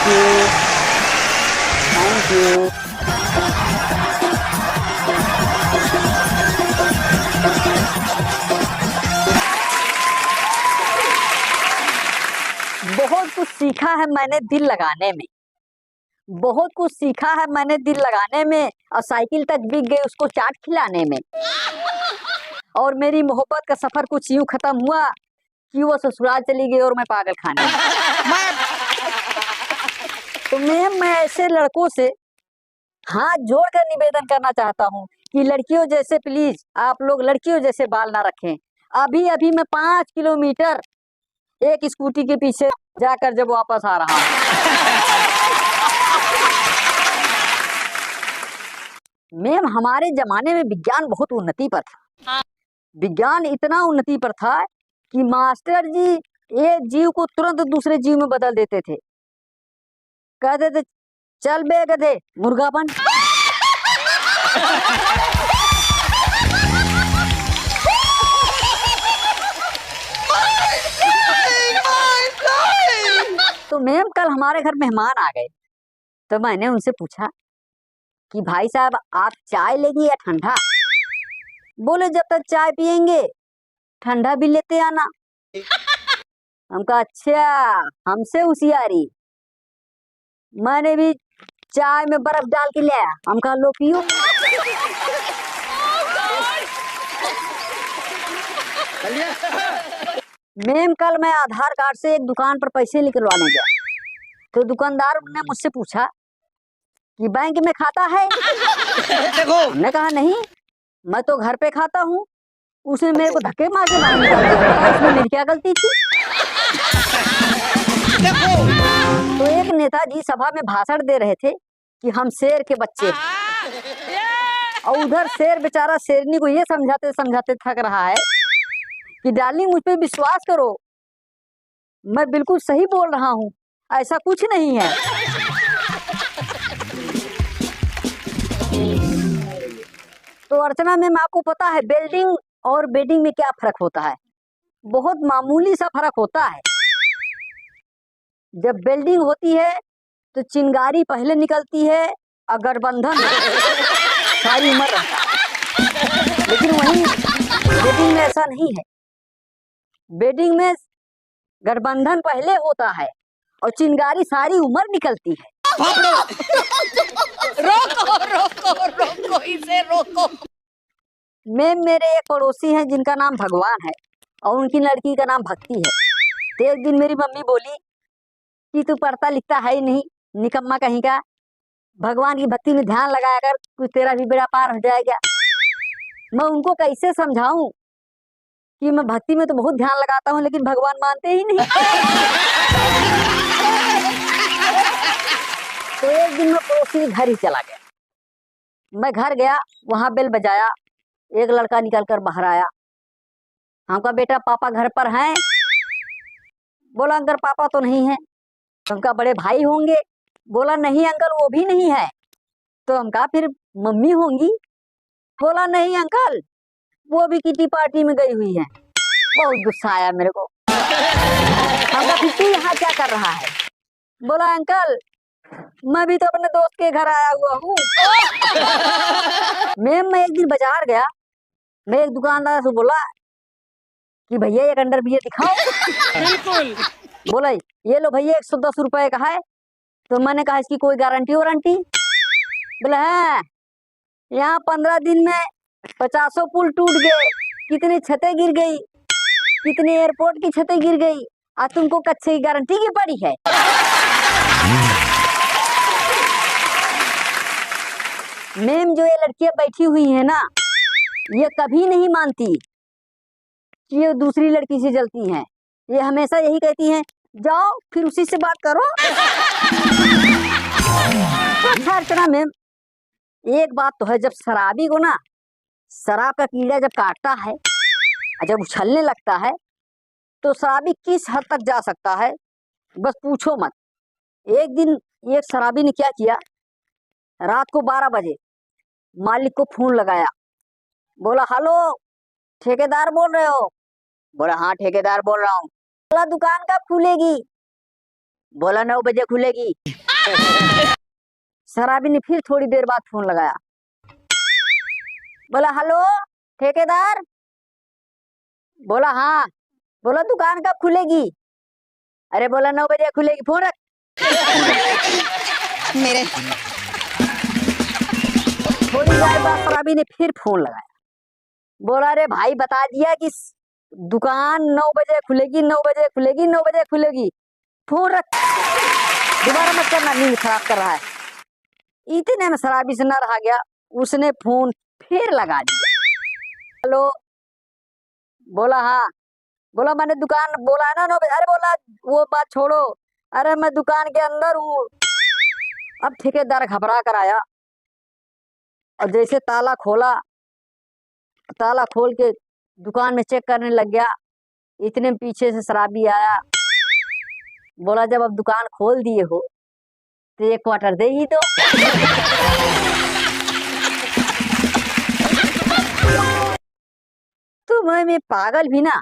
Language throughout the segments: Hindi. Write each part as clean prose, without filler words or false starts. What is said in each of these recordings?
You, thank you. बहुत कुछ सीखा है मैंने दिल लगाने में, बहुत कुछ सीखा है मैंने दिल लगाने में, और साइकिल तक बिक गई उसको चाट खिलाने में। और मेरी मोहब्बत का सफर कुछ यूं खत्म हुआ कि वो ससुराल चली गई और मैं पागल खाने में। तो मैं ऐसे लड़कों से हाथ जोड़कर निवेदन करना चाहता हूँ कि लड़कियों जैसे प्लीज आप लोग लड़कियों जैसे बाल ना रखें। अभी अभी मैं 5 किलोमीटर एक स्कूटी के पीछे जाकर जब वापस आ रहा हूँ। मैम हमारे जमाने में विज्ञान बहुत उन्नति पर था। विज्ञान इतना उन्नति पर था कि मास्टर जी एक जीव को तुरंत दूसरे जीव में बदल देते थे। कहते थे चल बे गधे मुर्गा बन। तो मैम कल हमारे घर मेहमान आ गए, तो मैंने उनसे पूछा कि भाई साहब आप चाय लेंगे या ठंडा? बोले जब तक चाय पियेंगे ठंडा भी लेते आना। हम कहा अच्छा हमसे होशियारी। मैंने भी चाय में बर्फ डाल के लिया, हम कहा लो पियो। मैम कल मैं आधार कार्ड से एक दुकान पर पैसे निकलवाने गया, तो दुकानदार ने मुझसे पूछा कि बैंक में खाता है? हमने कहा नहीं, मैं तो घर पे खाता हूँ। उसने मेरे को धक्के मार के बाहर निकाल दिया। इसमें मेरी क्या गलती थी? तो एक नेताजी सभा में भाषण दे रहे थे कि हम शेर के बच्चे हैं, और उधर शेर बेचारा शेरनी को ये समझाते समझाते थक रहा है कि डार्लिंग मुझ पे विश्वास करो, मैं बिल्कुल सही बोल रहा हूँ, ऐसा कुछ नहीं है। तो अर्चना मैम आपको पता है बिल्डिंग और बेडिंग में क्या फर्क होता है? बहुत मामूली सा फर्क होता है। जब बिल्डिंग होती है तो चिंगारी पहले निकलती है, अगर बंधन सारी उम्र रहता है। लेकिन वहीं बेडिंग में ऐसा नहीं है। बेडिंग में गठबंधन पहले होता है और चिंगारी सारी उम्र निकलती है। रोको रोको रोको इसे रोको। मैम मेरे एक पड़ोसी हैं जिनका नाम भगवान है और उनकी लड़की का नाम भक्ति है। तो एक दिन मेरी मम्मी बोली कि तू पढ़ता लिखता है ही नहीं, निकम्मा कहीं का, भगवान की भक्ति में ध्यान लगाया कर, कुछ तेरा भी बेड़ा पार हो जाएगा। मैं उनको कैसे समझाऊं कि मैं भक्ति में तो बहुत ध्यान लगाता हूँ लेकिन भगवान मानते ही नहीं। तो एक दिन मैं पड़ोसी के घर ही चला गया। मैं घर गया, वहां बेल बजाया, एक लड़का निकल कर बाहर आया। हमका बेटा पापा घर पर हैं? बोला अंकल पापा तो नहीं है। हमका बड़े भाई होंगे? बोला नहीं अंकल वो भी नहीं है। तो हमका फिर मम्मी होंगी? बोला नहीं अंकल वो भी किटी पार्टी में गई हुई है। बहुत गुस्सा आया मेरे को। हमका फिर तू यहाँ क्या कर रहा है? बोला अंकल मैं भी तो अपने दोस्त के घर आया हुआ हूँ। मैम मैं एक दिन बाजार गया, मैं एक दुकानदार से बोला कि भैया एक अंडरवियर दिखाओ। बिल्कुल। बोला ये लो भैया 110 रुपए का है। तो मैंने कहा इसकी कोई गारंटी वारंटी? बोला है यहाँ 15 दिन में 50 पुल टूट गए, कितनी छतें गिर गई, कितनी एयरपोर्ट की छतें गिर गई, आज तुमको कच्चे की गारंटी की पड़ी है। मैम जो ये लड़कियां बैठी हुई है ना, ये कभी नहीं मानती कि ये दूसरी लड़की से जलती हैं। ये हमेशा यही कहती हैं जाओ फिर उसी से बात करो। अच्छा अर्चना मैम एक बात तो है, जब शराबी को ना शराब का कीड़ा जब काटता है और जब उछलने लगता है तो शराबी किस हद तक जा सकता है बस पूछो मत। एक दिन एक शराबी ने क्या किया, रात को 12 बजे मालिक को फोन लगाया, बोला हेलो ठेकेदार बोल रहे हो? बोला हाँ ठेकेदार बोल रहा हूँ। बोला दुकान कब खुलेगी? बोला 9 बजे खुलेगी। शराबी ने फिर थोड़ी देर बाद फोन लगाया, बोला हेलो ठेकेदार। बोला हाँ। बोला दुकान कब खुलेगी? अरे बोला 9 बजे खुलेगी, फोन रख। मेरे थोड़ी देर बाद शराबी ने फिर फोन लगाया, बोला अरे भाई बता दिया कि दुकान 9 बजे खुलेगी, 9 बजे खुलेगी, 9 बजे खुलेगी, फोन रख। दोबारा मत करना, नींद खराब कर रहा है। इतने में शराबी से न रहा गया, उसने फोन फिर लगा दिया। हेलो। बोला हाँ। बोला मैंने दुकान बोला है ना 9 बजे। अरे बोला वो बात छोड़ो, अरे मैं दुकान के अंदर हूँ। अब ठेकेदार घबरा कर आया और जैसे ताला खोला, ताला खोल के दुकान में चेक करने लग गया। इतने में पीछे से शराबी आया, बोला जब अब दुकान खोल दिए हो तो 1 क्वार्टर दे ही दो। तो मैं पागल भी ना,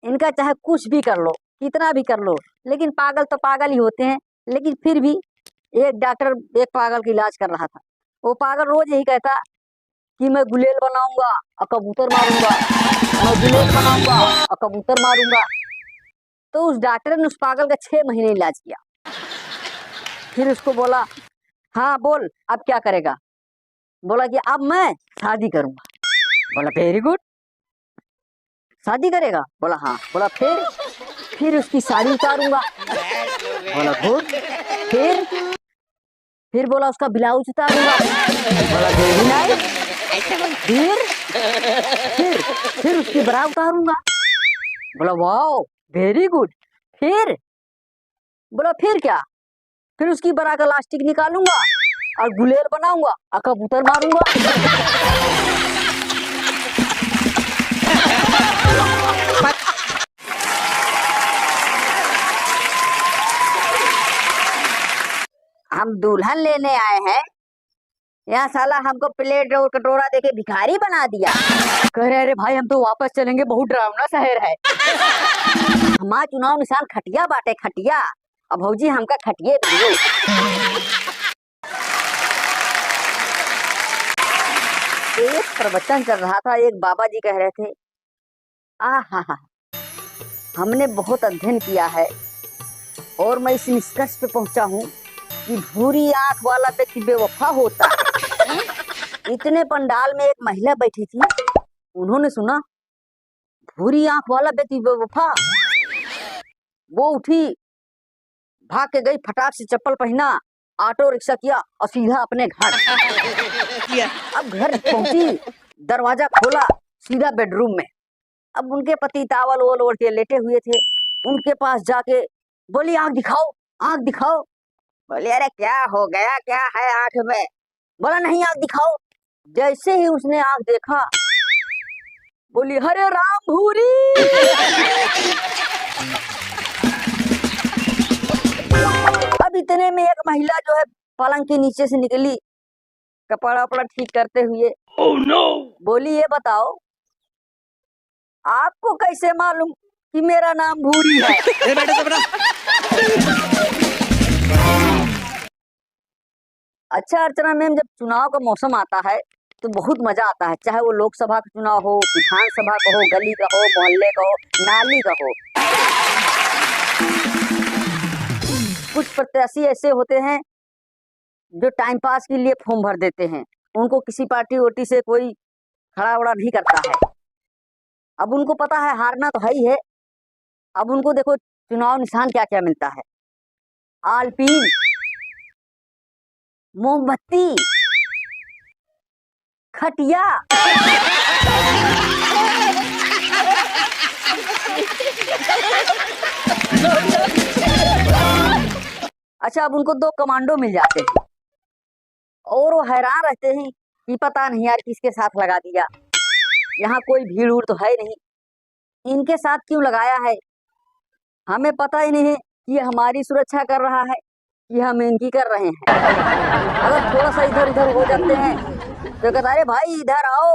इनका चाहे कुछ भी कर लो, कितना भी कर लो, लेकिन पागल तो पागल ही होते हैं। लेकिन फिर भी एक डॉक्टर एक पागल का इलाज कर रहा था। वो पागल रोज यही कहता कि मैं गुलेल बनाऊंगा और कबूतर मारूंगा, मैं गुलेल बनाऊंगा और कबूतर मारूंगा। तो उस डॉक्टर ने उस पागल का 6 महीने इलाज किया। फिर उसको बोला हाँ बोल अब क्या करेगा? बोला कि अब मैं शादी करूंगा। बोला वेरी गुड, शादी करेगा? बोला हाँ। बोला फिर उसकी साड़ी उतारूंगा। बोला गुड। फिर बोला उसका ब्लाउज उतारूंगा। बोला वेरी नाइस। फिर उसकी बरा उतारूंगा। बोला वाओ वेरी गुड। फिर बोला फिर क्या? फिर उसकी बरा का लास्टिक निकालूंगा और गुलेल बनाऊंगा और कबूतर मारूंगा। हम दुल्हन लेने आए हैं, यहाँ साला हमको प्लेट और कटोरा देके भिखारी बना दिया। कह रहे अरे भाई हम तो वापस चलेंगे, बहुत डरावना शहर है। हमारा चुनाव निशान खटिया बाटे, खटिया। अब भौजी हमका खटिए दियो। एक प्रवचन चल रहा था, एक बाबा जी कह रहे थे हा, हमने बहुत अध्ययन किया है और मैं इस निष्कर्ष पे पहुंचा हूँ कि भूरी आंख वाला व्यक्ति बेवफा होता है। इतने पंडाल में एक महिला बैठी थी, उन्होंने सुना भूरी आंख वाला व्यक्ति बेवफा। वो उठी, भाग के गई, फटाक से चप्पल पहना, ऑटो रिक्शा किया और सीधा अपने घर। अब घर पहुंची, दरवाजा खोला, सीधा बेडरूम में। अब उनके पति टावल ओल ओढ़ के लेटे हुए थे। उनके पास जाके बोली आंख दिखाओ, आंख दिखाओ। बोले अरे क्या हो गया, क्या है आंख में? बोला नहीं आंख दिखाओ। जैसे ही उसने आंख देखा, बोली हरे राम भूरी। अब इतने में एक महिला जो है पलंग के नीचे से निकली, कपड़ा वपड़ा ठीक करते हुए। oh, no! बोली ये बताओ आपको कैसे मालूम कि मेरा नाम भूरी है? अच्छा अर्चना मैम, जब चुनाव का मौसम आता है तो बहुत मजा आता है, चाहे वो लोकसभा का चुनाव हो, विधानसभा का हो, गली का हो, मोहल्ले का हो, नाली का हो। कुछ प्रत्याशी ऐसे होते हैं जो टाइम पास के लिए फॉर्म भर देते हैं, उनको किसी पार्टी वोटी से कोई खड़ा उड़ा नहीं करता है। अब उनको पता है हारना तो है ही है। अब उनको देखो चुनाव निशान क्या क्या मिलता है, आलपीन, मोमबत्ती, खटिया। अच्छा अब उनको 2 कमांडो मिल जाते हैं और वो हैरान रहते हैं कि पता नहीं यार किसके साथ लगा दिया, यहाँ कोई भीड़ उड़ तो है नहीं, इनके साथ क्यों लगाया है? हमें पता ही नहीं है कि ये हमारी सुरक्षा कर रहा है कि हम इनकी कर रहे हैं। अगर थोड़ा सा इधर उधर हो जाते हैं तो कहता अरे भाई इधर आओ,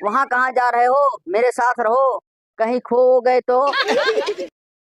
वहां कहाँ जा रहे हो, मेरे साथ रहो, कहीं खो गए तो।